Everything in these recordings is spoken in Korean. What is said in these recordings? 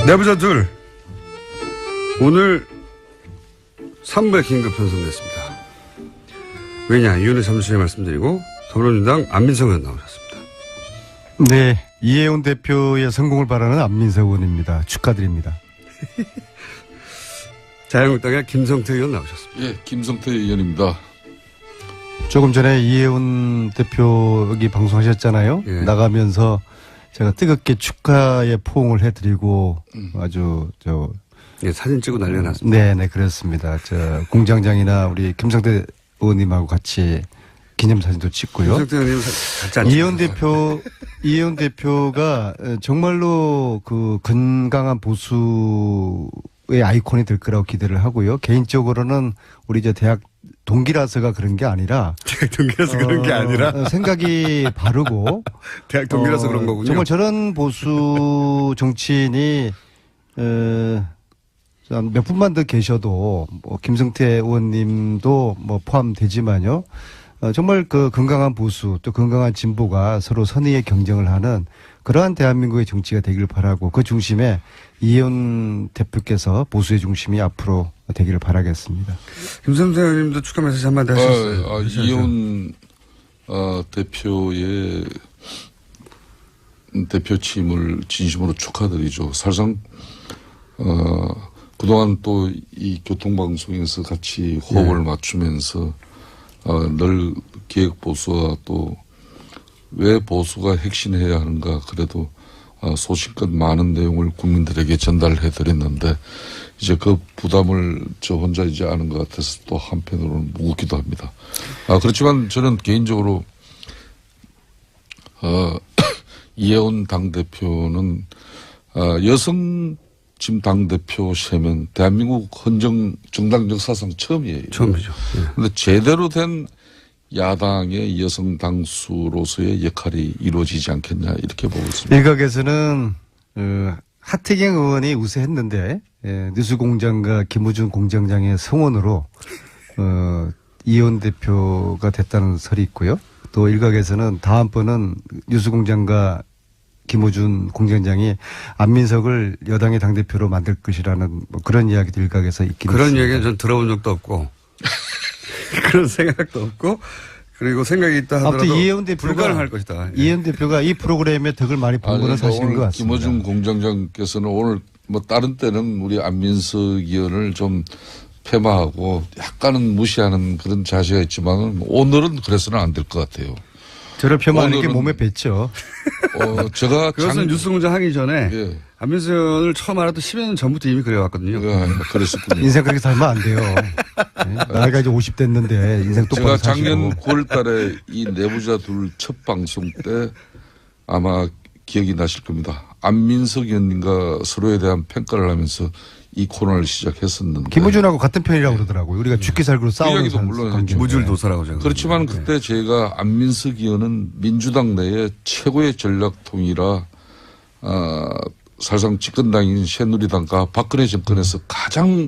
내부자 둘. 오늘 3부에 긴급 편성됐습니다. 왜냐, 이유는 잠시 후에 말씀드리고, 더불어민주당 안민석 의원 나오셨습니다. 네, 이혜훈 대표의 성공을 바라는 안민석 의원입니다. 축하드립니다. 자유한국당의 김성태 의원 나오셨습니다. 예, 김성태 의원입니다. 조금 전에 이혜훈 대표 여기 방송하셨잖아요. 예. 나가면서 제가 뜨겁게 축하의 포옹을 해드리고 아주 예, 사진 찍고 난리가 났습니다. 네네 그렇습니다. 공장장이나 우리 김성태 의원님하고 같이 기념사진도 찍고요. 김성태 의원님 같이 앉으셔서. 이혜훈 대표가 정말로 그 건강한 보수의 아이콘이 될 거라고 기대를 하고요. 개인적으로는 우리 이제 대학 동기라서가 그런 게 아니라 대학 동기라서 그런 게 아니라 생각이 바르고 대학 동기라서 그런 거군요. 정말 저런 보수 정치인이 몇 분만 더 계셔도 뭐 김성태 의원님도 뭐 포함되지만요. 정말 그 건강한 보수 또 건강한 진보가 서로 선의의 경쟁을 하는 그러한 대한민국의 정치가 되길 바라고 그 중심에 이혜훈 대표께서 보수의 중심이 앞으로 되기를 바라겠습니다. 김성태 의원님도 축하 메시지 한마디 하셨어요. 이혜훈 대표의 대표 취임을 진심으로 축하드리죠. 사실상 그동안 또 이 교통방송에서 같이 호흡을 맞추면서 늘 기획보수와 또 왜 보수가 핵심해야 하는가 그래도 소신껏 많은 내용을 국민들에게 전달해 드렸는데 이제 그 부담을 저 혼자 이제 아는 것 같아서 또 한편으로는 무겁기도 합니다. 그렇지만 저는 개인적으로 이혜훈 당대표는 여성 지금 당대표 세면 대한민국 정당 역사상 처음이에요. 처음이죠. 그런데 제대로 된 야당의 여성 당수로서의 역할이 이루어지지 않겠냐 이렇게 보고 있습니다. 일각에서는 하태경 의원이 우세했는데 뉴스공장과 김우중 공장장의 성원으로 이혜훈 대표가 됐다는 설이 있고요. 또 일각에서는 다음번은 뉴스공장과 김우준 공장장이 안민석을 여당의 당대표로 만들 것이라는 뭐 그런 이야기도 일각에서 있긴 그런 있습니다. 얘기는 전 들어본 적도 없고 그런 생각도 없고 그리고 생각이 있다 하더라도 아무튼 이혜훈 대표가 불가능할 것이다. 이혜훈 대표가 이 프로그램에 덕을 많이 본 거는 사실인 것 같습니다. 김어준 공장장께서는 오늘 뭐 다른 때는 우리 안민석 의원을 좀 폐마하고 약간은 무시하는 그런 자세가 있지만 오늘은 그래서는 안 될 것 같아요. 저를 폄하하는 게 몸에 뱄죠. 제가 그것은 뉴스공장 하기 전에 예. 안민석 의원을 처음 알았던 10여 년 전부터 이미 그래왔거든요. 그랬었군요. 인생 그렇게 살면 안 돼요. 네? 나이가 이제 50 됐는데 인생 똑바로 제가 작년 사시고. 9월 달에 이 내부자 둘 첫 방송 때 아마 기억이 나실 겁니다. 안민석 의원님과 서로에 대한 평가를 하면서 이 코너를 시작했었는데. 김우준하고 같은 편이라고 그러더라고요. 우리가 죽기 살기로 싸우는 이야기도 물론 관계인데. 무줄도사라고 제가. 그렇지만 그때 제가 안민석 의원은 민주당 내에 최고의 전략통이라 사실상 집권당인 새누리당과 박근혜 정권에서 가장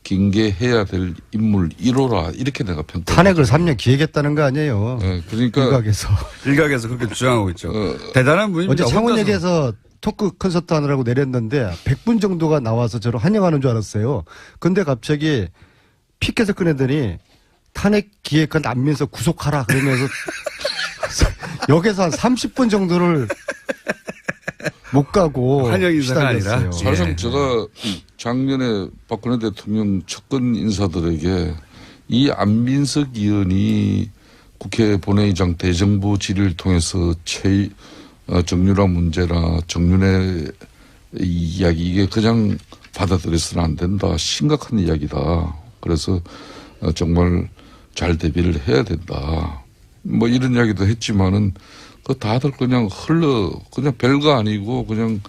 경계해야 될 인물 1호라 이렇게 내가 평가. 탄핵을 3년 기획했다는 거 아니에요. 네, 그러니까 일각에서 그렇게 주장하고 있죠. 대단한 분입니다. 어제 창원역에서 토크 콘서트 하느라고 내렸는데 100분 정도가 나와서 저를 환영하는 줄 알았어요. 근데 갑자기 피켓을 꺼내더니 탄핵 기획한 안민석 구속하라 그러면서 역에서 한 30분 정도를 못 가고 환영 인사가 아니라. 시달렸어요. 사실상 예. 제가 작년에 박근혜 대통령 측근 인사들에게 이 안민석 의원이 국회 본회의장 대정부 질의를 통해서 정유라 문제나 정윤의 이야기 이게 그냥 받아들여서는 안 된다. 심각한 이야기다. 그래서 정말 잘 대비를 해야 된다. 뭐 이런 이야기도 했지만은 그 다들 그냥 그냥 별거 아니고 그냥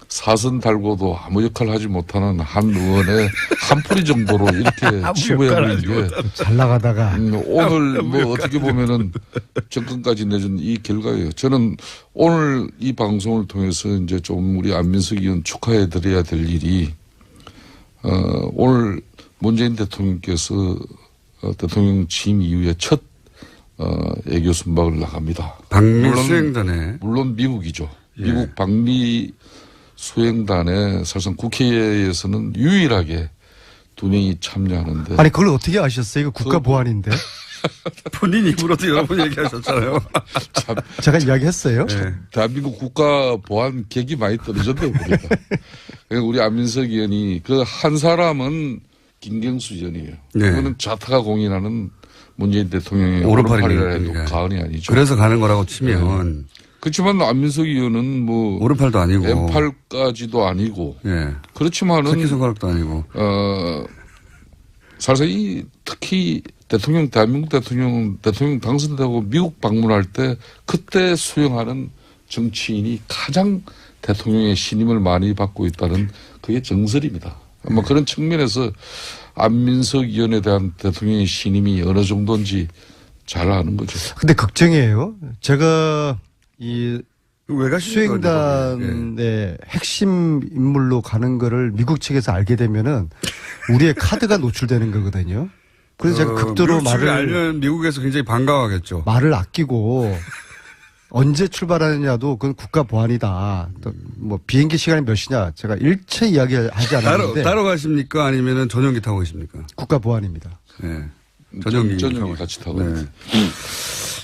사선 달고도 아무 역할 하지 못하는 한 의원의 한 풀이 정도로 이렇게 치부해버린 게 잘 나가다가 오늘 뭐 어떻게 보면은 정권까지 내준 이 결과예요. 저는 오늘 이 방송을 통해서 이제 좀 우리 안민석 의원 축하해 드려야 될 일이 오늘 문재인 대통령께서 대통령 취임 이후에 첫 애교 순방을 나갑니다. 방미 수행 전에. 물론 미국이죠. 미국 방미 수행단에 사실상 국회에서는 유일하게 2명이 참여하는데. 아니 그걸 어떻게 아셨어요? 이거 국가보안인데. 본인 입으로도 여러 번 얘기하셨잖아요. 참 제가 이야기했어요. 네. 대한민국 국가 보안 객이 많이 떨어졌네요, 보니까. 그러니까 우리 안민석 의원이 그 한 사람은 김경수 의원이에요. 네. 그거는 자타가 공인하는 문재인 대통령의 오른팔이라 오른팔이라 해도 그러니까. 과언이 아니죠. 그래서 가는 거라고 치면 그렇지만 안민석 의원은 뭐 오른팔도 아니고 왼팔까지도 아니고 예. 그렇지만은 새끼손가락도 아니고 사실 이 특히 대한민국 대통령 당선되고 미국 방문할 때 그때 수용하는 정치인이 가장 대통령의 신임을 많이 받고 있다는 그게 정설입니다. 아마 그런 측면에서 안민석 의원에 대한 대통령의 신임이 어느 정도인지 잘 아는 거죠. 근데 걱정이에요. 제가 이 왜 가십니까? 수행단의 핵심 인물로 가는 거를 미국 측에서 알게 되면은 우리의 카드가 노출되는 거거든요. 그래서 제가 극도로 미국 측이 알면 미국에서 굉장히 반가워하겠죠. 말을 아끼고 언제 출발하느냐도 그건 국가 보안이다. 또 뭐 비행기 시간이 몇 시냐 제가 일체 이야기하지 않았는데 따로 가십니까? 아니면은 전용기 타고 계십니까? 국가 보안입니다. 네. 전용기 전용기 같이 타고. 네.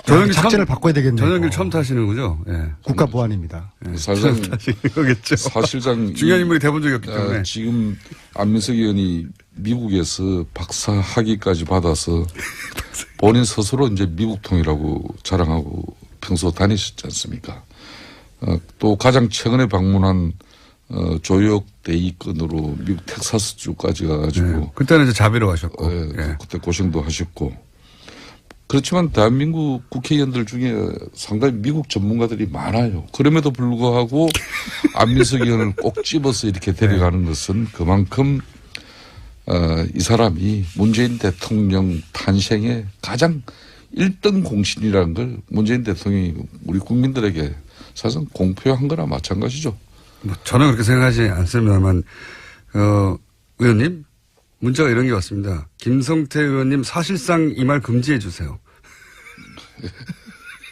전용기 작전을 바꿔야 되겠네요. 전용기를 처음 타시는 거죠? 예. 국가 보안입니다. 사실상 타시는 거겠죠. 사실상 중요한 인물이 돼본 적이 없기 때문에. 지금 안민석 의원이 미국에서 박사 학위까지 받아서 본인 스스로 이제 미국통이라고 자랑하고 평소 다니셨지 않습니까? 또 가장 최근에 방문한 조역 대위권으로 미국 텍사스주까지 가가지고 네. 그때는 이제 자비로 가셨고. 예. 그때 고생도 하셨고 그렇지만 대한민국 국회의원들 중에 상당히 미국 전문가들이 많아요. 그럼에도 불구하고 안민석 의원을 꼭 집어서 이렇게 데려가는 것은 그만큼 이 사람이 문재인 대통령 탄생의 가장 1등 공신이라는 걸 문재인 대통령이 우리 국민들에게 사실상 공표한 거나 마찬가지죠. 뭐 저는 그렇게 생각하지 않습니다만, 의원님, 문자가 이런 게 왔습니다. 김성태 의원님 사실상 이 말 금지해 주세요.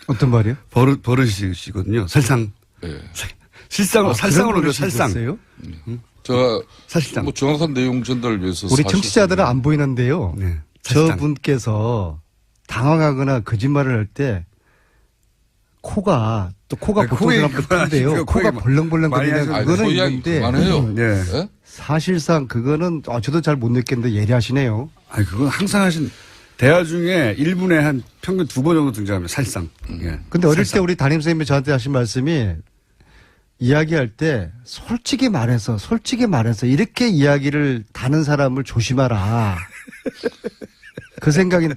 어떤 말이요? 버릇이시거든요. 살상. 네. 실상으로, 살상으로 그런 살상. 있었어요? 제가 사실상. 뭐 정확한 내용 전달을 위해서 우리 사실상 청취자들은 안 보이는데요. 네. 사실상. 저분께서 당황하거나 거짓말을 할 때 코가 아니, 보통 코에 사람들 그건 큰데요. 아니고요. 코가 코에 벌렁벌렁 많이 거리는 하셔도 그거는 소이야기 있는데 그만해요. 예. 예? 사실상 그거는 저도 잘 못 느꼈는데 예리하시네요. 아니, 그건 항상 하신, 대화 중에 1분에 한 평균 2번 정도 등장합니다. 살상. 예. 근데 어릴 때 살상. 우리 담임선생님이 저한테 하신 말씀이 이야기할 때 솔직히 말해서 이렇게 이야기를 다는 사람을 조심하라. 그 생각이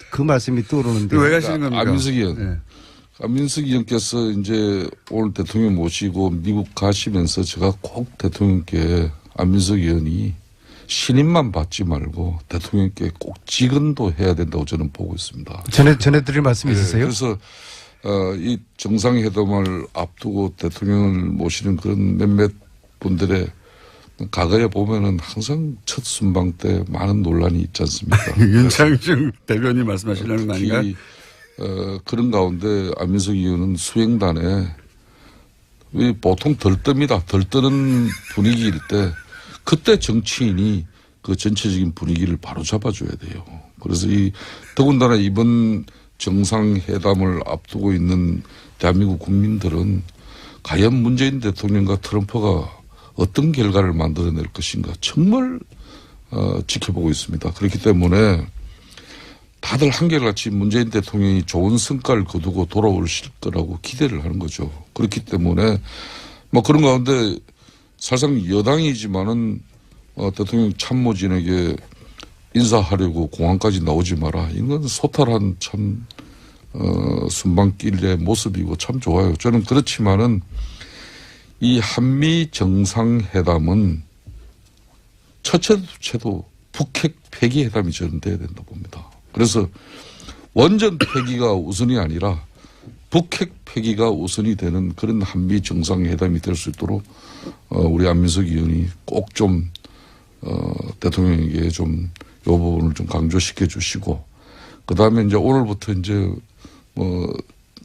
그 말씀이 떠오르는데. 왜 가시는 겁니까? 안민석 의원. 예. 안민석 의원께서 이제 오늘 대통령 모시고 미국 가시면서 제가 꼭 대통령께 안민석 의원이 신임만 받지 말고 대통령께 꼭 직언도 해야 된다고 저는 보고 있습니다. 전해드릴 말씀 예, 있으세요? 그래서 이 정상회담을 앞두고 대통령을 모시는 그런 몇몇 분들의 과거에 보면은 항상 첫 순방 때 많은 논란이 있지 않습니까? 윤창중 대변인 말씀하시려는 거 아닌가요? 특히 그런 가운데 안민석 의원은 수행단에 보통 덜뜹니다. 덜뜨는 분위기일 때 그때 정치인이 그 전체적인 분위기를 바로 잡아줘야 돼요. 그래서 더군다나 이번 정상회담을 앞두고 있는 대한민국 국민들은 과연 문재인 대통령과 트럼프가 어떤 결과를 만들어낼 것인가 정말 지켜보고 있습니다. 그렇기 때문에 다들 한결같이 문재인 대통령이 좋은 성과를 거두고 돌아오실 거라고 기대를 하는 거죠. 그렇기 때문에 뭐 그런 가운데 사실상 여당이지만은 대통령 참모진에게 인사하려고 공항까지 나오지 마라. 이건 소탈한 참 순방길의 모습이고 참 좋아요. 저는 그렇지만은 이 한미 정상회담은 첫째도 둘째도 북핵 폐기 회담이 저는 돼야 된다 봅니다. 그래서 원전 폐기가 우선이 아니라 북핵 폐기가 우선이 되는 그런 한미 정상회담이 될 수 있도록 우리 안민석 의원이 꼭 좀 대통령에게 좀 이 부분을 좀 강조시켜 주시고 그다음에 이제 오늘부터 이제 뭐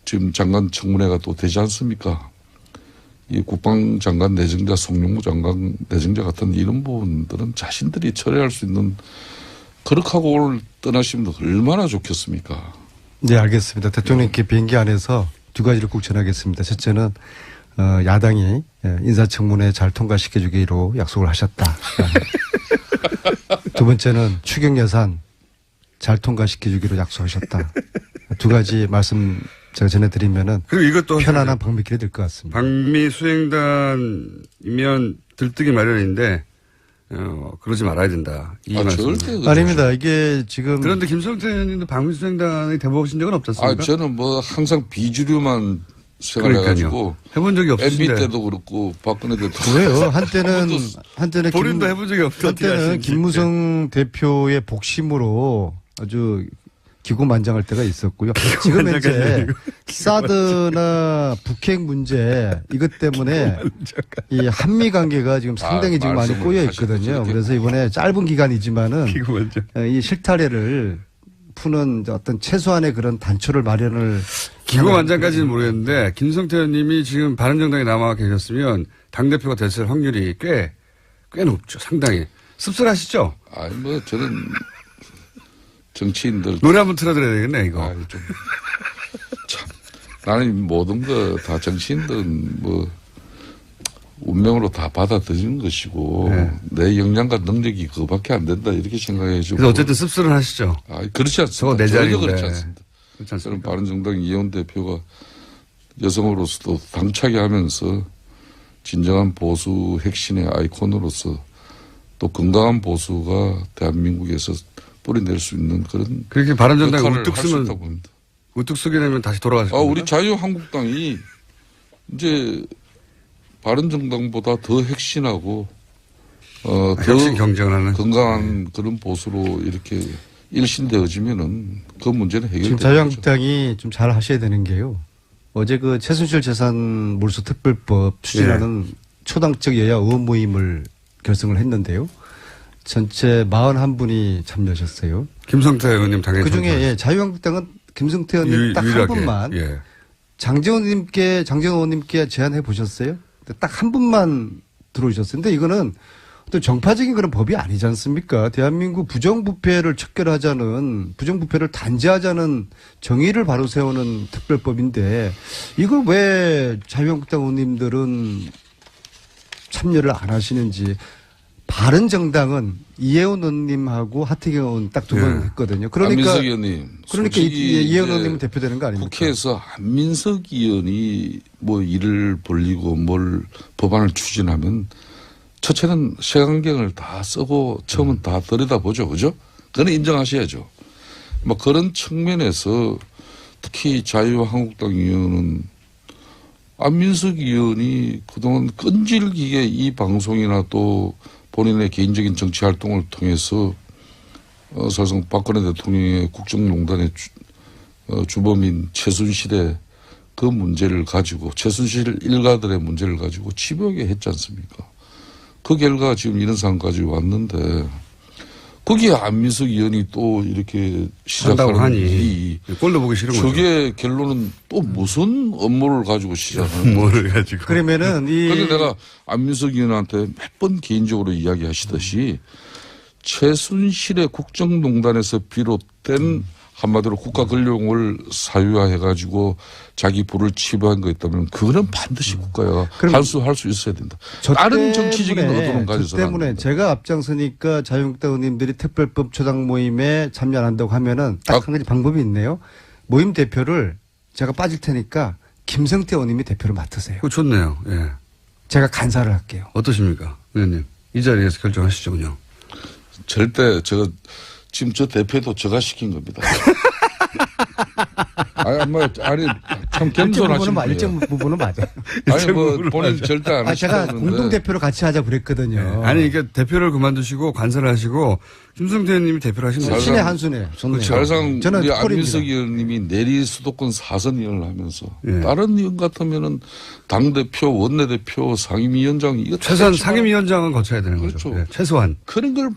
지금 장관 청문회가 또 되지 않습니까? 이 국방장관 내정자, 송영무 장관 내정자 같은 이런 부분들은 자신들이 처리할 수 있는 그렇게 하고 오늘 떠나시면 얼마나 좋겠습니까? 네, 알겠습니다. 대통령께 비행기 안에서 두 가지를 꼭 전하겠습니다. 첫째는 야당이 인사청문회 잘 통과시켜주기로 약속을 하셨다. 두 번째는 추경 예산 잘 통과시켜주기로 약속하셨다. 두 가지 말씀 제가 전해드리면은 그리고 이것도 편안한 방미길이 될 것 같습니다. 방미 수행단이면 들뜨기 마련인데 그러지 말아야 된다. 이 말씀. 절대 아닙니다. 이게 지금 그런데 김성태 의원님도 방미 수행단에 대보신 적은 없었습니까? 저는 뭐 항상 비주류만 생활해가지고 해본 적이 없으신데. MB 때도 그렇고 박근혜 때도 왜요? 한때는 본인도 해본 적이 없는데 어떻게 한때는 하시는지. 김무성 대표의 복심으로 아주 기고만장할 때가 있었고요. 지금 현재 사드나 북핵 문제 이것 때문에 이 한미 관계가 지금 상당히 지금 많이 말씀을 꼬여 있거든요. 하시고 그래서 이번에 짧은 기간이지만은 기고만장. 이 실타래를 푸는 어떤 최소한의 그런 단초를 마련을 기고만장까지는 모르겠는데 김성태 의원님이 지금 바른정당에 남아 계셨으면 당대표가 됐을 확률이 꽤 높죠. 상당히. 씁쓸하시죠? 아니 뭐 저는 정치인들 노래 한번 틀어드려야 되겠네 이거. 좀 참 나는 모든 거 다 정치인들은 뭐 운명으로 다 받아들이는 것이고 네. 내 역량과 능력이 그거밖에 안 된다 이렇게 생각해주고. 그래서 어쨌든 씁쓸은 하시죠. 그렇지 않습니다. 저거 내 전혀 자리인데. 그렇지 않습니다. 그렇지 저는 않습니까? 바른정당 이혜원 대표가 여성으로서도 당차게 하면서 진정한 보수 핵심의 아이콘으로서 또 건강한 보수가 대한민국에서 뿌리낼 수 있는 그런 그렇게 바른정당이 역할을 우뚝 할 수 있다고 쓰면 봅니다. 우뚝 쓰게 되면 다시 돌아가실 겁니다. 우리 자유한국당이 이제 바른정당보다 더 핵심하고 혁신 더 경쟁을 하는. 건강한 그런 보수로 이렇게 일신되어지면은 그 문제는 지금 해결되죠. 자유한국당이 좀 잘 하셔야 되는 게요. 어제 그 최순실 재산 몰수 특별법 추진하는 초당적 여야 의원 모임을 결성을 했는데요. 전체 41분이 참여하셨어요. 김성태 의원님 당연히. 그중에 자유한국당은 김성태 의원님 딱 한 유일하게. 분만 예. 장재원 의원님께 제안해 보셨어요? 딱 한 분만 들어오셨어요. 근데 이거는 또 정파적인 그런 법이 아니지 않습니까? 대한민국 부정부패를 척결하자는, 부정부패를 단죄하자는 정의를 바로 세우는 특별법인데 이걸 왜 자유한국당 의원님들은 참여를 안 하시는지. 바른정당은 이혜원 의원님하고 하태경 의원 딱 두 번 했거든요. 그러니까 안민석 의원님. 그러니까 이혜원 의원님은 대표되는 거 아닙니까? 국회에서 안민석 의원이 뭐 일을 벌리고 뭘 법안을 추진하면 첫째는 색안경을 다 쓰고 처음은 다 들여다보죠. 그죠? 그건 인정하셔야죠. 뭐 그런 측면에서 특히 자유한국당 의원은 안민석 의원이 그동안 끈질기게 이 방송이나 또 본인의 개인적인 정치 활동을 통해서 사실상 박근혜 대통령의 국정농단의 주범인 최순실의 그 문제를 가지고 최순실 일가들의 문제를 가지고 집요하게 했지 않습니까? 그 결과가 지금 이런 상황까지 왔는데 거기에 안민석 의원이 또 이렇게 한다고 시작하는 하니 일이 꼴로 보기 싫은 거죠. 저게 결론은 또 무슨 업무를 가지고 시작하는 뭐를 가지고. 그러면은 그래서 내가 안민석 의원한테 몇 번 개인적으로 이야기하시듯이 최순실의 국정농단에서 비롯된 한마디로 국가 권력을 사유화해가지고 자기 부를 치부한 거 있다면 그거는 반드시 국가가 할 수 있어야 된다. 다른 정치적인 의도는 가져서는 안 때문에 된다. 제가 앞장서니까 자유한국당 의원님들이 특별법 초당 모임에 참여 안 한다고 하면은 딱 한 가지 방법이 있네요. 모임 대표를 제가 빠질 테니까 김성태 의원님이 대표를 맡으세요. 그거 좋네요. 예. 제가 간사를 할게요. 어떠십니까? 의원님. 이 자리에서 결정하시죠, 그냥. 절대 제가 지금 저 대표도 제가 시킨 겁니다. 아니 참 겸손하신 분이에요. 일정 부분은 맞아요. 아니 뭐 본인 절대 안 제가 하시다고 공동 그러는데 대표로 같이 하자 그랬거든요. 아니, 그러니까 대표를 그만두시고 관사를 하시고 김성태 의원님이 대표를 하신 거죠. 신의 한 수네. 좋네요. 사실상 저는 우리 콜입니다. 안민석 의원님이 내리 수도권 4선 의원을 하면서 예. 다른 의원 같으면은 당대표, 원내대표, 상임위원장 이거 최소한 다 상임위원장은 거쳐야 되는 그렇죠. 거죠. 예, 최소한. 그런 걸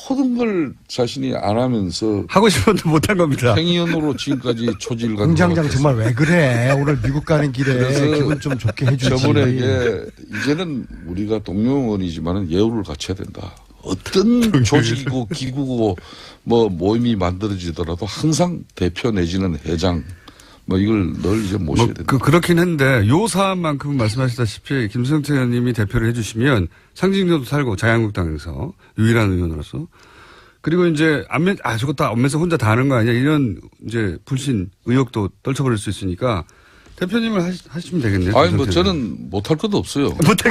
모든 걸 자신이 안 하면서 하고 싶어도 못한 겁니다. 행위원으로 지금까지 초지를 간 공장장 것 정말 왜 그래? 오늘 미국 가는 길에 그래서 기분 좀 좋게 해주지. 저분에게 이제는 우리가 동료원이지만은 예우를 갖춰야 된다. 어떤 조직이고 기구고 뭐 모임이 만들어지더라도 항상 대표 내지는 회장 뭐 이걸 늘 이제 모셔야 된다. 그렇긴 한데 요 사안만큼은 말씀하셨다시피 김성태 의원님이 대표를 해주시면 상징도도 살고 자유한국당에서 유일한 의원으로서 그리고 이제 저거 다 안면서 혼자 다 하는 거 아니야 이런 이제 불신 의혹도 떨쳐버릴 수 있으니까 대표님을 하시면 되겠네요. 아니 뭐 저는 못할 것도 없어요. 그런데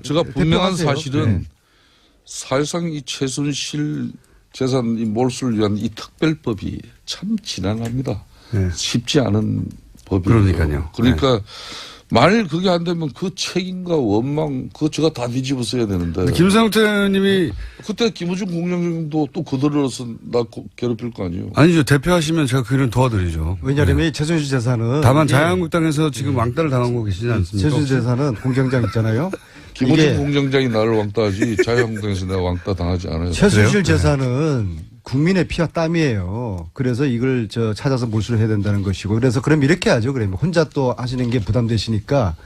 제가 분명한 대표하세요. 사실은 네. 사실상 이 최순실 재산 이 몰수를 위한 이 특별법이 참 지난합니다. 네. 쉽지 않은 법이에요. 그러니까요. 그러니까 만일 그게 안 되면 그 책임과 원망 그거 제가 다 뒤집어 써야 되는데. 김성태 의원님이 그때 김우중 공장장도 또 그들로서 나 괴롭힐 거 아니에요. 아니죠. 대표하시면 제가 그 일은 도와드리죠. 왜냐하면 이 최순실 재산은 다만 자유한국당에서 지금 왕따를 당하고 계시지 않습니까? 최순실 재산은 공장장 있잖아요. 김우중 이게 공장장이 나를 왕따하지 자유한국당에서 내가 왕따 당하지 않아요. 최순실 재산은 국민의 피와 땀이에요. 그래서 이걸 찾아서 몰수를 해야 된다는 것이고. 그래서 그럼 이렇게 하죠. 그러면 혼자 또 하시는 게 부담되시니까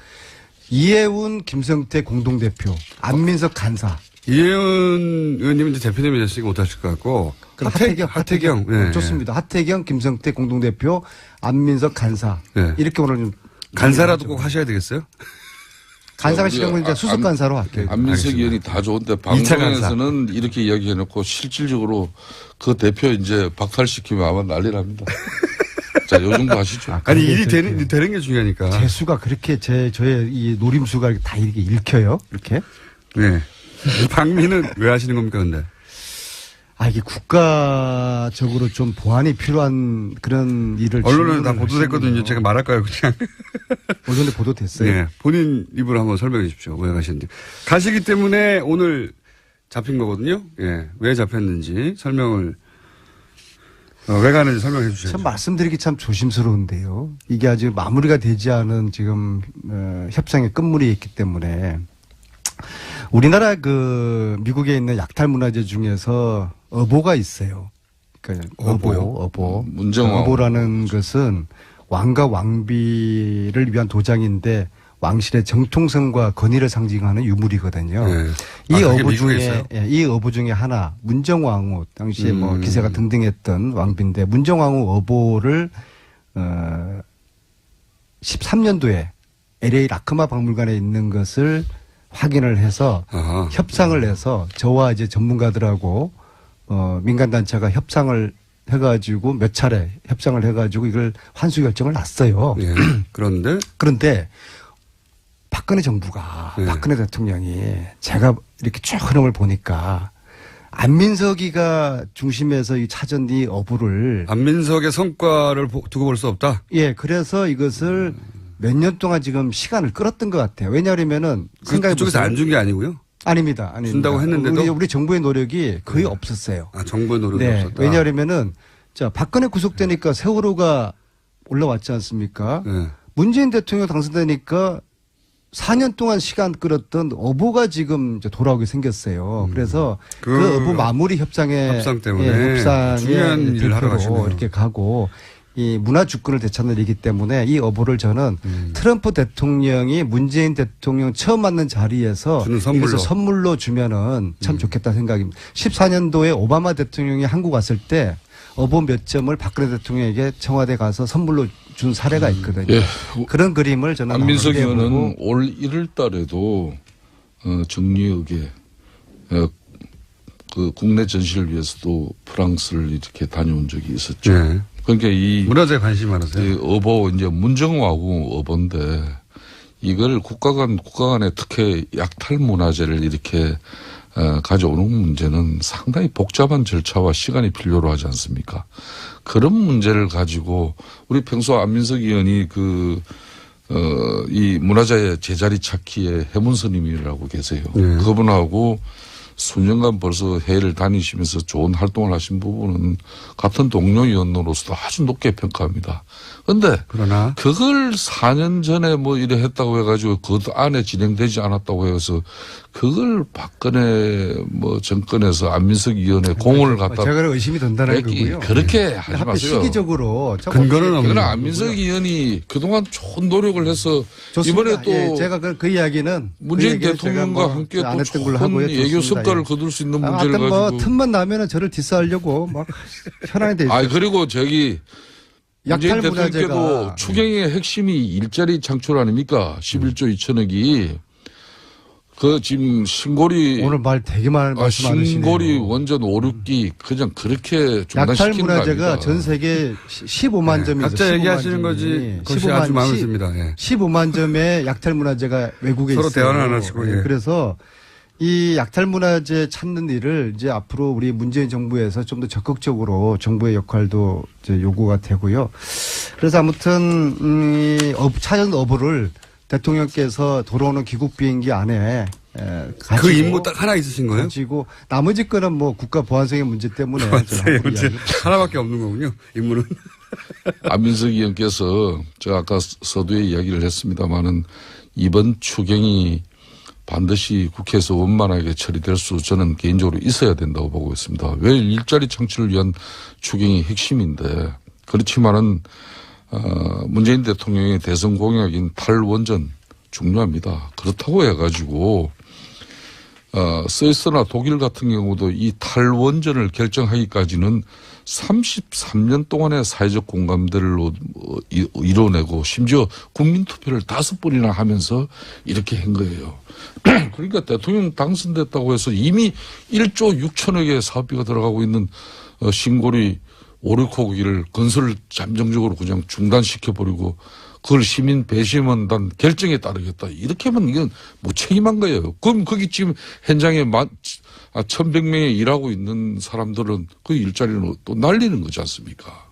이해운 김성태 공동대표, 안민석 간사. 이혜원 의원님은 이제 대표님이 됐으니까 못하실 것 같고. 하태경. 네. 좋습니다. 하태경, 김성태 공동대표, 안민석 간사. 네. 이렇게 오늘 간사라도 꼭 하셔야 되겠어요? 간사가 싫으면 이제 수습 간사로 할게요. 안민석 의원이 다 좋은데 방송에서는 이렇게 이야기해놓고 실질적으로 그 대표 이제 박탈시키면 아마 난리 납니다. 자, 요 정도 하시죠. 아니, 일이 되는 게 중요하니까. 제 수가 그렇게 저의 이 노림수가 다 이렇게 읽혀요? 이렇게? 네. 방미는 왜 하시는 겁니까, 근데? 이게 국가적으로 좀 보완이 필요한 그런 일을. 언론은 다 보도됐거든요. 제가 말할까요, 그냥? 언론에 보도됐어요. 네. 본인 입으로 한번 설명해 주십시오. 왜 가시는지. 가시기 때문에 오늘 잡힌 거거든요. 예. 왜 잡혔는지 설명을, 왜 가는지 설명해 주시죠. 참 말씀드리기 참 조심스러운데요. 이게 아직 마무리가 되지 않은 지금, 협상의 끝물이 있기 때문에 우리나라 미국에 있는 약탈 문화재 중에서 어보가 있어요. 그러니까 어보. 문정왕. 어보라는 것은 왕과 왕비를 위한 도장인데 왕실의 정통성과 권위를 상징하는 유물이거든요. 네. 이 그게 어보 미국에 중에 있어요? 이 어보 중에 하나 문정왕후 당시에 뭐 기세가 등등했던 왕비인데 문정왕후 어보를 13년도에 LA 라크마 박물관에 있는 것을 확인을 해서 아하. 협상을 해서 저와 이제 전문가들하고 민간단체가 협상을 해가지고 몇 차례 협상을 해가지고 이걸 환수 결정을 났어요. 예. 그런데 그런데 박근혜 정부가 네. 박근혜 대통령이 제가 이렇게 쭉 흐름을 보니까 안민석이가 중심에서 이 찾은 이 어부를 안민석의 성과를 두고 볼 수 없다. 예 그래서 이것을 몇 년 동안 지금 시간을 끌었던 것 같아요. 왜냐하면은 생각해 그쪽에서 보세요. 안 준 게 아니고요. 아닙니다. 준다고 했는데도? 우리 정부의 노력이 거의 없었어요. 정부의 노력이 네. 없었다. 왜냐하면은 박근혜 구속되니까 세월호가 올라왔지 않습니까? 네. 문재인 대통령 당선되니까 4년 동안 시간 끌었던 어부가 지금 이제 돌아오게 생겼어요. 그래서 그 어부 마무리 협상 때문에 중요한 일을 하러 가시네요. 이렇게 가고 이 문화 주권을 되찾는 일이기 때문에 이 어부를 저는 트럼프 대통령이 문재인 대통령 처음 만난 자리에서 주는 선물로. 이것을 선물로 주면은 참 좋겠다 생각입니다. 14년도에 오바마 대통령이 한국 왔을 때 어부 몇 점을 박근혜 대통령에게 청와대 가서 선물로 준 사례가 있거든요. 예. 그런 그림을 저는 안민석 기대해 보고 의원은 올 1월 달에도 정리역에 그 국내 전시를 위해서도 프랑스를 이렇게 다녀온 적이 있었죠. 네. 그러니까 이 문화재에 관심이 많으세요. 이 어보 이제 문정왕후 어보인데 이걸 국가 간의 특혜 약탈 문화재를 이렇게 가져오는 문제는 상당히 복잡한 절차와 시간이 필요로 하지 않습니까? 그런 문제를 가지고 우리 평소 안민석 의원이 이 문화재 제자리 찾기에 해문스님이라고 계세요. 네. 그분하고 수년간 벌써 해외를 다니시면서 좋은 활동을 하신 부분은 같은 동료 의원으로서도 아주 높게 평가합니다. 그런데 그러나 그걸 4년 전에 뭐 이래 했다고 해가지고 그 안에 진행되지 않았다고 해서 그걸 박근혜 뭐 정권에서 안민석 의원의 공을 갖다 제가 의심이 든다는 뺏기 거고요. 그렇게 하지 하필 마세요. 시기적으로 근거는 없는 그러나 거고요. 안민석 의원이 그동안 좋은 노력을 해서 좋습니다. 이번에 또 예, 제가 그 이야기는 문재인 그 얘기는 제가 대통령과 뭐 함께 안 또 했던 걸로 하고요. 좋은 외교 좋습니다. 성과를 예. 거둘 수 있는 문제를 하여튼 뭐 가지고. 틈만 나면은 저를 디스하려고 막 현안이 돼 있어요. 그리고 저기 문재인 약탈 대통령께도 문화재가 추경의 핵심이 일자리 창출 아닙니까? 11조 2천억이. 그 지금 신고리 오늘 말 되게 많이 말씀하시네요. 신고리 원전 5, 6기 그냥 그렇게 약탈 중단시키는 거 문화재가 아닙니까? 전 세계 15만 점이 각자 얘기하시는 거지. 그것이 아주 마음에 듭니다. 예. 15만 점의 약탈 문화재가 외국에 서로 있어요. 대화는 안 하시고, 예. 그래서 이 약탈 문화재 찾는 일을 이제 앞으로 우리 문재인 정부에서 좀 더 적극적으로 정부의 역할도 이제 요구가 되고요. 그래서 아무튼 찾은 어부를 대통령께서 돌아오는 귀국 비행기 안에 가지고 그 임무 딱 하나 있으신 거예요? 가지고 나머지 거는 뭐 국가 보안성의 문제 때문에 보안성의 문제 하나밖에 없는 거군요. 임무는. 안민석 의원께서 제가 아까 서두에 이야기를 했습니다마는 이번 추경이 반드시 국회에서 원만하게 처리될 수 저는 개인적으로 있어야 된다고 보고 있습니다. 왜 일자리 창출을 위한 추경이 핵심인데 그렇지만은 문재인 대통령의 대선 공약인 탈원전 중요합니다. 그렇다고 해가지고 스위스나 독일 같은 경우도 이 탈원전을 결정하기까지는 33년 동안의 사회적 공감대를 이뤄내고 심지어 국민투표를 5번이나 하면서 이렇게 한 거예요. 그러니까 대통령 당선됐다고 해서 이미 1조 6천억의 사업비가 들어가고 있는 신고리 5, 6호기를 건설을 잠정적으로 그냥 중단시켜버리고 그걸 시민 배심원단 결정에 따르겠다. 이렇게 하면 이건 무책임한 거예요. 그럼 거기 지금 현장에 1,100명이 일하고 있는 사람들은 그 일자리는 또 날리는 거지 않습니까?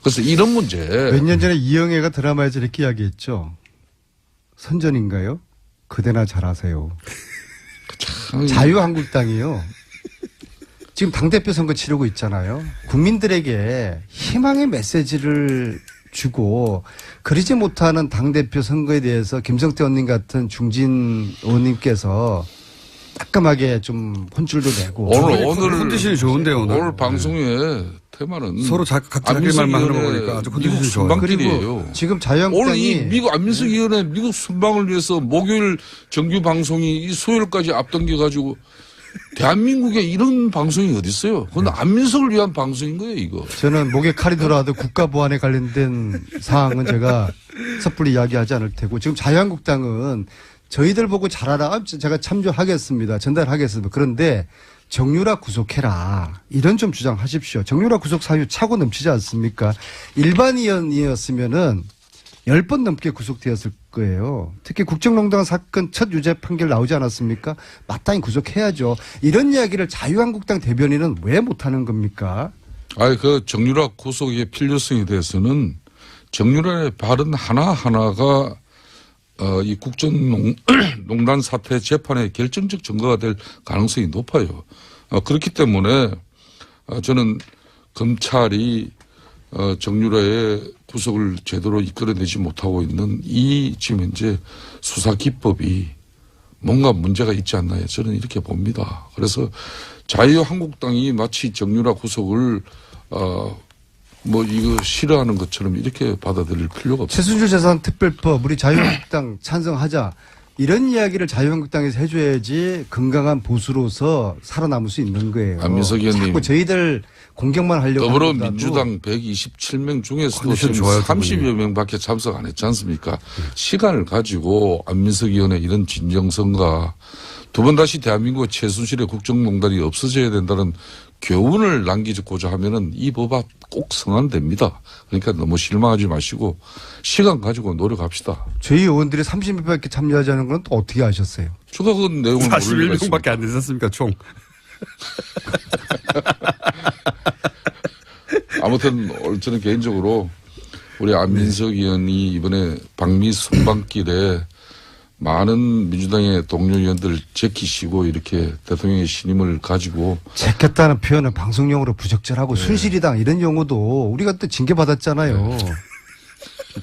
그래서 이런 문제. 몇 년 전에 이영애가 드라마에서 이렇게 이야기했죠. 선전인가요? 그대나 잘하세요. 자유한국당이요. 지금 당대표 선거 치르고 있잖아요. 국민들에게 희망의 메시지를 주고 그러지 못하는 당대표 선거에 대해서 김성태 의원님 같은 중진 의원님께서 따끔하게 좀 혼쭐도 내고 오늘 컨디션이 좋은데요, 오늘. 방송의 테마는 서로 각자 자기 말만 하는 거 보니까 아주 컨디션이 미국 좋아요. 순방길이에요. 그리고 지금 오늘 자유한국당이 이 미국 안민석 의원의 미국 순방을 위해서 목요일 정규 방송이 이 수요일까지 앞당겨 가지고 대한민국에 이런 방송이 어디 있어요? 그건 안민석을 위한 방송인 거예요, 이거. 저는 목에 칼이 돌아와도 국가 보안에 관련된 사항은 제가 섣불리 이야기하지 않을 테고 지금 자유한국당은 저희들 보고 잘하라. 제가 참조하겠습니다. 전달하겠습니다. 그런데 정유라 구속해라. 이런 좀 주장하십시오. 정유라 구속 사유 차고 넘치지 않습니까? 일반인이었으면은 10번 넘게 구속되었을 거예요. 특히 국정농단 사건 첫 유죄 판결 나오지 않았습니까? 마땅히 구속해야죠. 이런 이야기를 자유한국당 대변인은 왜 못하는 겁니까? 그 정유라 구속의 필요성에 대해서는 정유라의 발언 하나하나가 이 국정농단 사태 재판의 결정적 증거가 될 가능성이 높아요. 그렇기 때문에 저는 검찰이 정유라의 구속을 제대로 이끌어내지 못하고 있는 이 지금 현재 수사 기법이 뭔가 문제가 있지 않나요? 저는 이렇게 봅니다. 그래서 자유한국당이 마치 정유라 구속을 이거 싫어하는 것처럼 이렇게 받아들일 필요가 없습니다. 최순실 재산 특별법 우리 자유한국당 찬성하자. 이런 이야기를 자유한국당에서 해줘야지 건강한 보수로서 살아남을 수 있는 거예요. 안민석 의원님. 자꾸 저희들 공격만 하려고 더불어민주당 127명 중에서도 컨디션 지금 좋아요, 30여 명밖에 참석 안 했지 않습니까? 시간을 가지고 안민석 의원의 이런 진정성과 두 번 다시 대한민국의 최순실의 국정농단이 없어져야 된다는 교훈을 남기고자 하면은 이 법안 꼭 성안됩니다. 그러니까 너무 실망하지 마시고 시간 가지고 노력합시다. 저희 의원들이 30명밖에 참여하지 않은 건 또 어떻게 아셨어요? 제가 그 내용을 모를 리가 있습니까? 41명밖에 안 되셨습니까, 총? 아무튼 저는 개인적으로 우리 안민석 의원이 이번에 방미 순방길에 많은 민주당의 동료 의원들 제키시고 이렇게 대통령의 신임을 가지고 제꼈다는 표현은 방송용으로 부적절하고 네. 순실이당 이런 용어도 우리가 또 징계받았잖아요.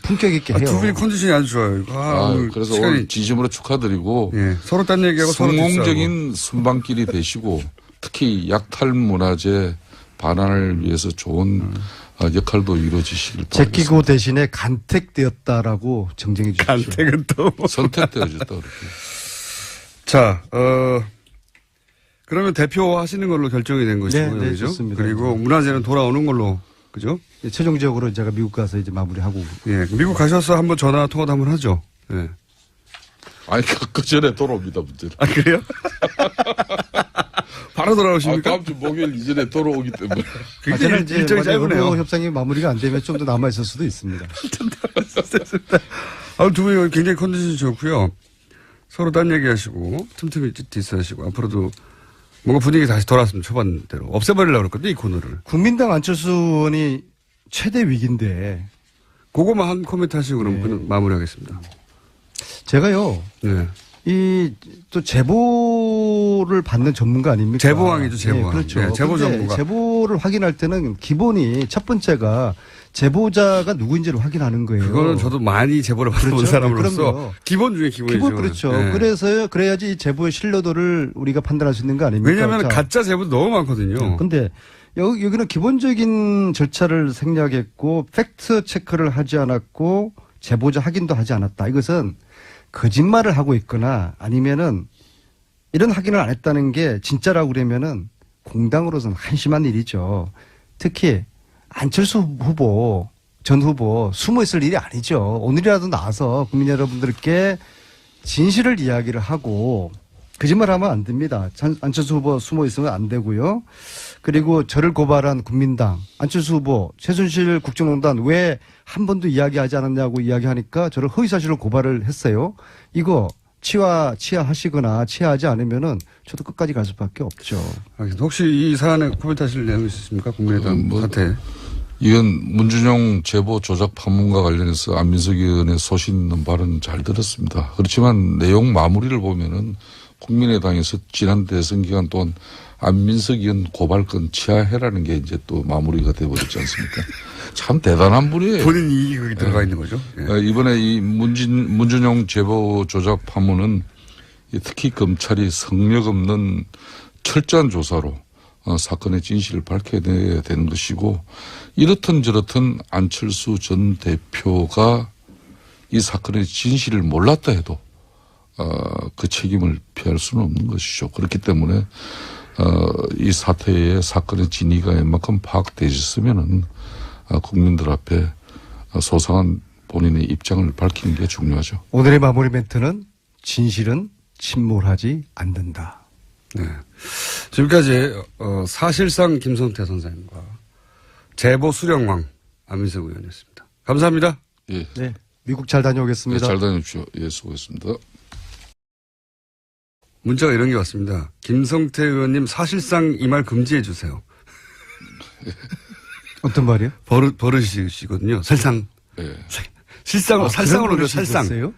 품격 있게 해요. 두 분이 컨디션이 아주 좋아요. 오늘 그래서 시간이 오늘 진심으로 축하드리고 예, 서로 딴 얘기하고 서로 성공적인 순방길이 되시고 특히 약탈 문화재 반환을 위해서 좋은 역할도 이루어지시길 바랍니다. 제끼고 대신에 간택되었다라고 정정해 주십시오. 간택은 또. 선택되어졌다 그렇게. 자, 그러면 대표 하시는 걸로 결정이 된 것이고요. 네, 그죠? 좋습니다. 그리고 문화재는 돌아오는 걸로. 그죠? 예, 최종적으로 제가 미국 가서 이제 마무리하고. 예. 미국 가셔서 한번 전화 통화도 한번 하죠. 예. 아니 그 전에 돌아옵니다 문제는. 아, 그래요? 바로 돌아오십니까? 다음 주 목요일 이전에 돌아오기 때문에. 굉장히 일정이 짧으네요. 의료 협상이 마무리가 안 되면 좀 더 남아 있을 수도 있습니다. 두 분이 굉장히 컨디션이 좋고요. 서로 딴 얘기하시고 틈틈이 디스하시고 앞으로도 뭔가 분위기 다시 돌아왔으면 초반대로 없애버리려고 그랬거든요, 이 코너를. 국민당 안철수 의원이 최대 위기인데 그거만 한 코멘트 하시고 그럼 그냥 마무리하겠습니다. 제가요. 네. 이 또 제보를 받는 전문가 아닙니까? 제보왕이죠, 제보왕. 네, 그렇죠. 네, 제보 근데 전문가. 제보를 확인할 때는 기본이 첫 번째가 제보자가 누구인지를 확인하는 거예요. 그거는 저도 많이 제보를 받아본 그렇죠. 사람으로서 그럼요. 기본 중에 기본이죠. 기본 그렇죠. 네. 그래야지 이 제보의 신뢰도를 우리가 판단할 수 있는 거 아닙니까? 왜냐하면 자, 가짜 제보도 너무 많거든요. 근데 여기는 기본적인 절차를 생략했고 팩트 체크를 하지 않았고 제보자 확인도 하지 않았다. 이것은 거짓말을 하고 있거나 아니면은 이런 확인을 안 했다는 게 진짜라고 그러면은 공당으로서는 한심한 일이죠. 특히 안철수 후보, 전 후보 숨어 있을 일이 아니죠. 오늘이라도 나와서 국민 여러분들께 진실을 이야기를 하고 거짓말하면 안 됩니다. 안철수 후보 숨어 있으면 안 되고요. 그리고 저를 고발한 국민당, 안철수 후보, 최순실 국정농단 왜 한 번도 이야기하지 않았냐고 이야기하니까 저를 허위사실로 고발을 했어요. 이거 치하하시거나 치하하지 않으면은 저도 끝까지 갈 수밖에 없죠. 알겠습니다. 혹시 이 사안에 코멘트 하실 내용이 있으십니까? 국민의당 사태. 이건 문준용 제보 조작 판문과 관련해서 안민석 의원의 소신 있는 발언 잘 들었습니다. 그렇지만 내용 마무리를 보면은 국민의당에서 지난 대선 기간 동안 안민석 의원 고발건 치하해라는 게 이제 또 마무리가 돼버렸지 않습니까? 참 대단한 분이에요. 본인 이익이 들어가 있는 거죠. 예. 이번에 이 문준용 제보 조작 판문은 특히 검찰이 성력 없는 철저한 조사로 사건의 진실을 밝혀내야 되는 것이고 이렇든 저렇든 안철수 전 대표가 이 사건의 진실을 몰랐다 해도 그 책임을 피할 수는 없는 것이죠. 그렇기 때문에 이 사태의 사건의 진위가 웬만큼 파악되셨으면은 국민들 앞에 소상한 본인의 입장을 밝히는 게 중요하죠. 오늘의 마무리 멘트는 진실은 침몰하지 않는다. 네. 지금까지 사실상 김성태 선생님과 제보 수령왕 안민석 의원이었습니다. 감사합니다. 예. 네, 미국 잘 다녀오겠습니다. 잘 다녀오십시오. 예, 수고했습니다. 문자가 이런 게 왔습니다. 김성태 의원님 사실상 이 말 금지해 주세요. 어떤 말이요? 버릇이시거든요. 살상. 예. 실상으로, 살상으로 그런 살상. 있었어요?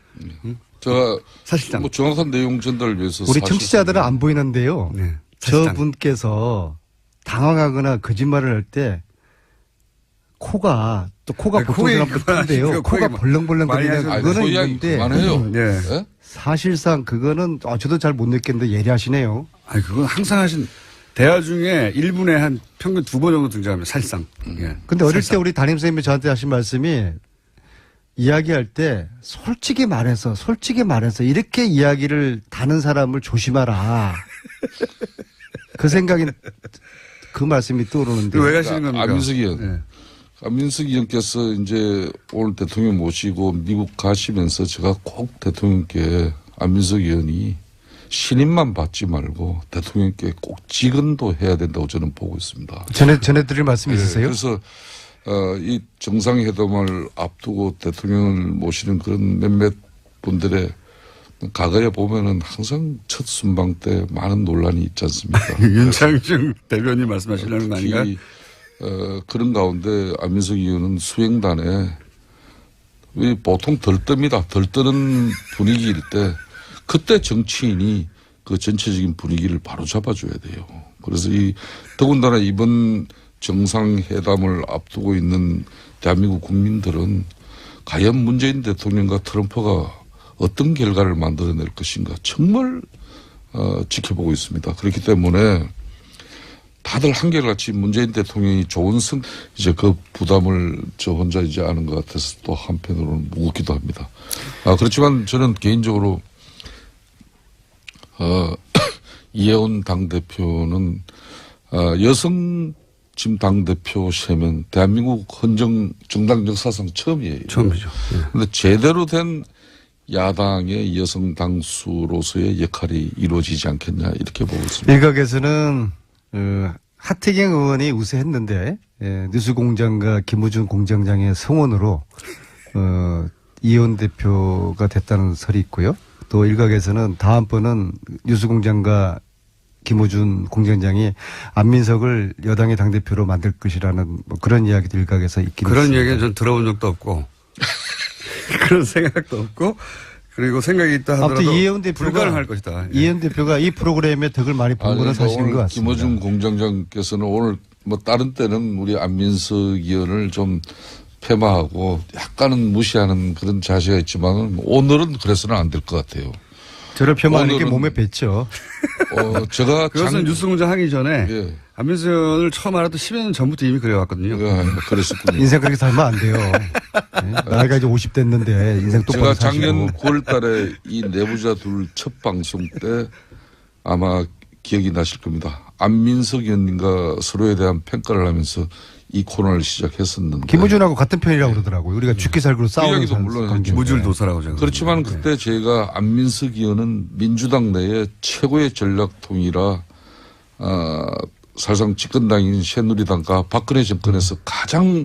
제가 사실상. 뭐 정확한 내용 전달을 위해서 우리 청취자들은 안 보이는데요. 네. 사실상. 저분께서 당황하거나 거짓말을 할 때 코가 네, 보통 사람들 큰데요. 코가 벌렁벌렁 많이 거리는 하셔도 그거는 소이야기 있는데 그만해요. 예. 예? 사실상 그거는 저도 잘 못 느꼈는데 예리하시네요. 아니, 그건 항상 하신, 대화 중에 1분에 한 평균 2번 정도 등장합니다. 살상. 예. 근데 어릴 때 살상. 우리 담임선생님이 저한테 하신 말씀이 이야기할 때 솔직히 말해서 이렇게 이야기를 다는 사람을 조심하라. 그 생각이 그 말씀이 떠오르는데. 왜 가시는 겁니까? 안민석 의원. 예. 안민석 의원께서 이제 오늘 대통령 모시고 미국 가시면서 제가 꼭 대통령께 안민석 의원이 신임만 받지 말고 대통령께 꼭 직언도 해야 된다고 저는 보고 있습니다. 전해드릴 말씀 있으세요? 그래서 이 정상회담을 앞두고 대통령을 모시는 그런 몇몇 분들의 과거에 보면은 항상 첫 순방 때 많은 논란이 있지 않습니까? 윤창중 대변인 말씀하시려는 거 아닌가요? 특히 그런 가운데 안민석 의원은 수행단에 보통 덜뜹니다. 덜뜨는 분위기일 때 그때 정치인이 그 전체적인 분위기를 바로 잡아줘야 돼요. 그래서 더군다나 이번 정상회담을 앞두고 있는 대한민국 국민들은 과연 문재인 대통령과 트럼프가 어떤 결과를 만들어낼 것인가 정말 지켜보고 있습니다. 그렇기 때문에 다들 한결같이 문재인 대통령이 좋은 이제 그 부담을 저 혼자 이제 아는 것 같아서 또 한편으로는 무겁기도 합니다. 그렇지만 저는 개인적으로 이해운 당대표는 여성 지금 당대표 세면 대한민국 정당 역사상 처음이에요. 처음이죠. 그런데 제대로 된 야당의 여성 당수로서의 역할이 이루어지지 않겠냐 이렇게 보고 있습니다. 일각에서는 하태경 의원이 우세했는데 뉴스공장과 김우중 공장장의 성원으로 이해운 대표가 됐다는 설이 있고요. 또 일각에서는 다음번은 뉴스공장과 김우준 공장장이 안민석을 여당의 당대표로 만들 것이라는 뭐 그런 이야기도 일각에서 있긴 그런 있습니다. 얘기는 전 들어본 적도 없고 그런 생각도 없고 그리고 생각이 있다 하더라도 아무튼 이해운 대표가 불가능할 것이다. 이해운 대표가 이 프로그램의 덕을 많이 본 거는 사실인 것 같습니다. 김어준 공장장께서는 오늘 뭐 다른 때는 우리 안민석 의원을 좀 폐마하고 약간은 무시하는 그런 자세가 있지만 오늘은 그래서는 안 될 것 같아요. 저를 폄하하는 게 몸에 뱄죠. 제가 그것은 뉴스공장 하기 전에 예. 안민석 의원을 처음 알았던 10여 년 전부터 이미 그래왔거든요. 그랬었군요. 인생 그렇게 살면 안 돼요. 네? 나이가 이제 50 됐는데 인생 똑바로 제가 작년 사시고. 9월 달에 이 내부자 둘 첫 방송 때 아마 기억이 나실 겁니다. 안민석 의원님과 서로에 대한 평가를 하면서 이 코너를 시작했었는데. 김우준하고 같은 편이라고 그러더라고요. 우리가 죽기 살기로 싸우는 이야기도 물론 관계인데. 무줄도사라고 제가. 그렇지만 그때 제가 안민석 의원은 민주당 내에 최고의 전략통이라 사실상 집권당인 새누리당과 박근혜 정권에서 가장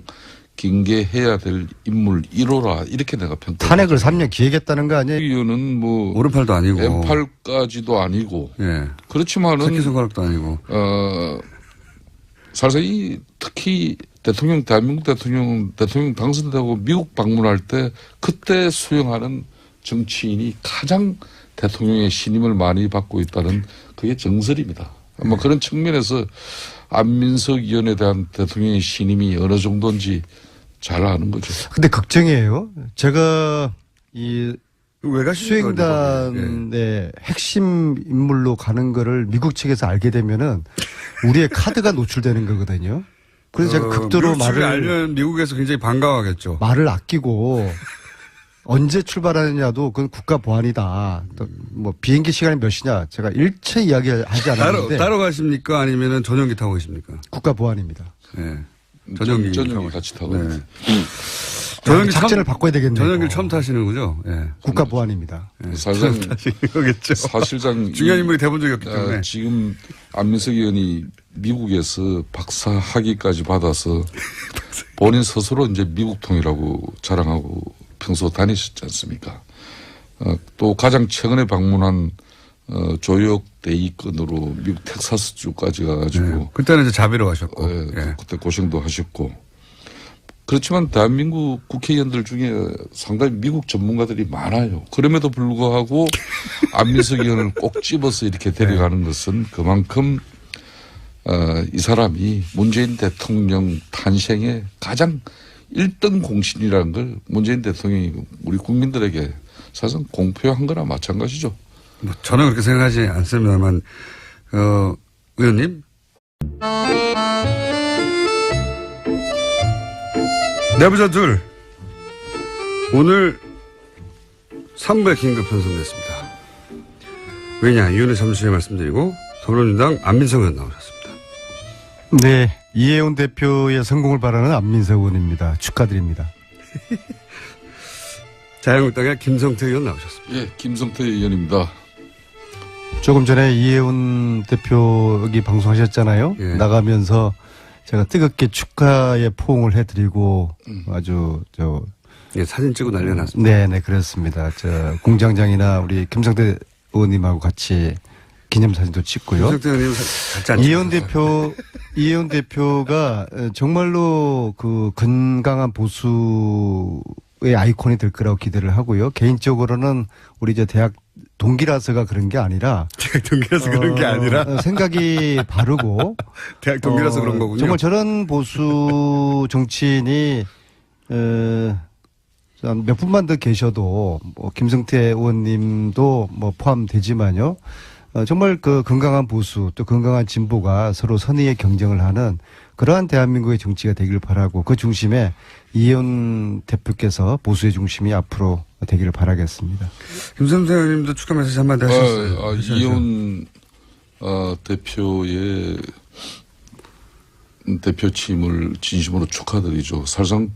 경계해야 될 인물 1호라 이렇게 내가 평가. 탄핵을 3년 기획했다는 거 아니에요? 의원은 뭐 오른팔도 아니고 왼팔까지도 아니고 예. 그렇지만은 새끼손가락도 아니고 사실상 특히 대한민국 대통령 당선되고 미국 방문할 때 그때 수용하는 정치인이 가장 대통령의 신임을 많이 받고 있다는 그게 정설입니다. 아마 그런 측면에서 안민석 의원에 대한 대통령의 신임이 어느 정도인지 잘 아는 거죠. 근데 걱정이에요. 제가 왜 가십니까? 수행단의 핵심 인물로 가는 거를 미국 측에서 알게 되면은 우리의 카드가 노출되는 거거든요. 그래서 제가 극도로 미국 측이 알면 미국에서 굉장히 반가워하겠죠. 말을 아끼고 언제 출발하느냐도 그건 국가 보안이다. 또 뭐 비행기 시간이 몇 시냐 제가 일체 이야기하지 않았는데 따로 가십니까? 아니면은 전용기 타고 계십니까? 국가 보안입니다. 네. 전용기 전용기 같이 타고. 네. 전용기 작전을 바꿔야 되겠네요. 전용기를 처음 타시는 거죠? 예. 국가 보안입니다. 사실상 거겠죠. 사실상 중요한 인물이 돼본 적이 없기 때문에. 지금 안민석 의원이 미국에서 박사 학위까지 받아서 본인 스스로 이제 미국통이라고 자랑하고 평소 다니셨지 않습니까? 또 가장 최근에 방문한 조역 대위권으로 미국 텍사스주까지 가가지고 네. 그때는 이제 자비로 가셨고. 예. 그때 고생도 하셨고 그렇지만 대한민국 국회의원들 중에 상당히 미국 전문가들이 많아요. 그럼에도 불구하고 안민석 의원을 꼭 집어서 이렇게 데려가는 것은 그만큼 이 사람이 문재인 대통령 탄생의 가장 1등 공신이라는 걸 문재인 대통령이 우리 국민들에게 사실상 공표한 거나 마찬가지죠. 뭐 저는 그렇게 생각하지 않습니다만, 의원님. 내부자 둘. 오늘 3부에 긴급 편성됐습니다. 왜냐, 이유는 잠시 후에 말씀드리고, 더불어민주당 안민석 의원 나오셨습니다. 네. 이해운 대표의 성공을 바라는 안민석 의원입니다. 축하드립니다. 자유한국당의 김성태 의원 나오셨습니다. 예, 김성태 의원입니다. 조금 전에 이해운 대표 여기 방송하셨잖아요. 예. 나가면서 제가 뜨겁게 축하의 포옹을 해드리고 아주 예, 사진 찍고 난리가 났습니다. 네네 그렇습니다. 공장장이나 우리 김성태 의원님하고 같이 기념사진도 찍고요. 김성태 의원님 같이 앉으셨어요. 이해운 대표가 정말로 그 건강한 보수의 아이콘이 될 거라고 기대를 하고요. 개인적으로는 우리 이제 대학 동기라서가 그런 게 아니라 대학 동기라서 그런 게 아니라 생각이 바르고 대학 동기라서 그런 거군요. 정말 저런 보수 정치인이 몇 분만 더 계셔도 뭐 김성태 의원님도 뭐 포함되지만요. 정말 그 건강한 보수 또 건강한 진보가 서로 선의의 경쟁을 하는 그러한 대한민국의 정치가 되길 바라고 그 중심에 이혜원 대표께서 보수의 중심이 앞으로 되기를 바라겠습니다. 김성태 의원님도 축하 메시지 한마디 하셨어요. 이혜원 대표의 대표 취임을 진심으로 축하드리죠. 사실상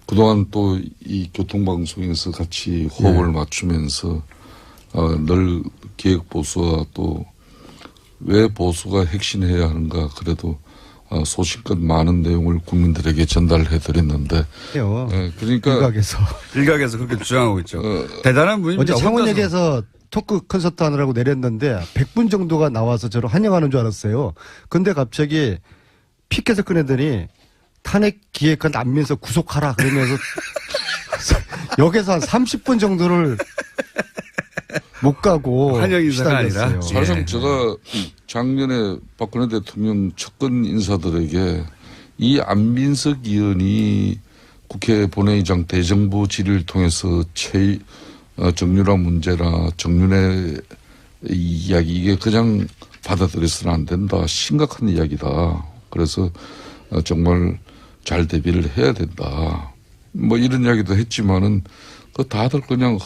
그동안 또 이 교통방송에서 같이 호흡을 맞추면서 늘 기획보수와 또 왜 보수가 핵심해야 하는가 그래도 소신껏 많은 내용을 국민들에게 전달해 드렸는데 그러니까 일각에서 그렇게 주장하고 있죠. 대단한 분입니다. 어제 창원역에서 토크 콘서트 하느라고 내렸는데 100분 정도가 나와서 저를 환영하는 줄 알았어요. 근데 갑자기 피켓을 꺼내더니 탄핵 기획한 안민석 구속하라 그러면서 역에서 한 30분 정도를 못 가고 환영 인사가 아니라 사실상 제가 작년에 박근혜 대통령 측근 인사들에게 이 안민석 의원이 국회 본회의장 대정부 질의를 통해서 정유라 문제나 정윤의 이야기 이게 그냥 받아들여서는 안 된다. 심각한 이야기다. 그래서 정말 잘 대비를 해야 된다. 뭐 이런 이야기도 했지만은 그 다들 그냥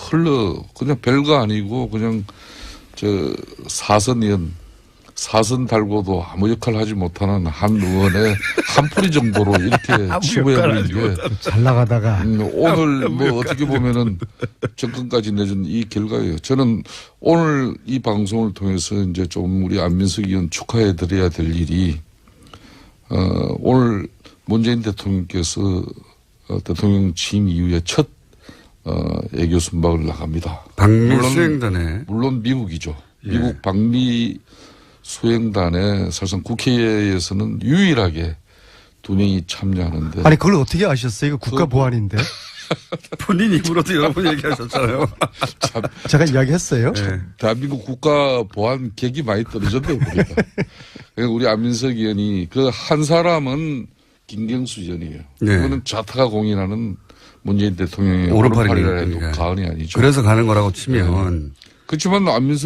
그냥 별거 아니고 그냥 사선 달고도 아무 역할 하지 못하는 한 의원의 한 풀이 정도로 이렇게 치부해버린 게 잘 나가다가 오늘 뭐 어떻게 보면은 정권까지 내준 이 결과예요. 저는 오늘 이 방송을 통해서 이제 좀 우리 안민석 의원 축하해드려야 될 일이 오늘 문재인 대통령께서 대통령 취임 이후에 첫 애교 순방을 나갑니다. 방미 수행단에 물론 미국이죠. 미국 방미 수행단에 사실상 국회에서는 유일하게 2명이 참여하는데. 아니 그걸 어떻게 아셨어요? 이거 국가 보안인데. 본인 입으로도 여러 번 얘기하셨잖아요. 참, 제가 이야기했어요. 네. 대한민국 국가 보안 객이 많이 떨어졌네요. 우리가. 그러니까 우리 안민석 의원이 그 한 사람은 김경수 의원이에요. 네. 이거는 자타가 공인하는 문재인 대통령의 오른팔이라 오른팔이라 해도 과언이 아니죠. 그래서 가는 거라고 치면. 그렇지만 안민석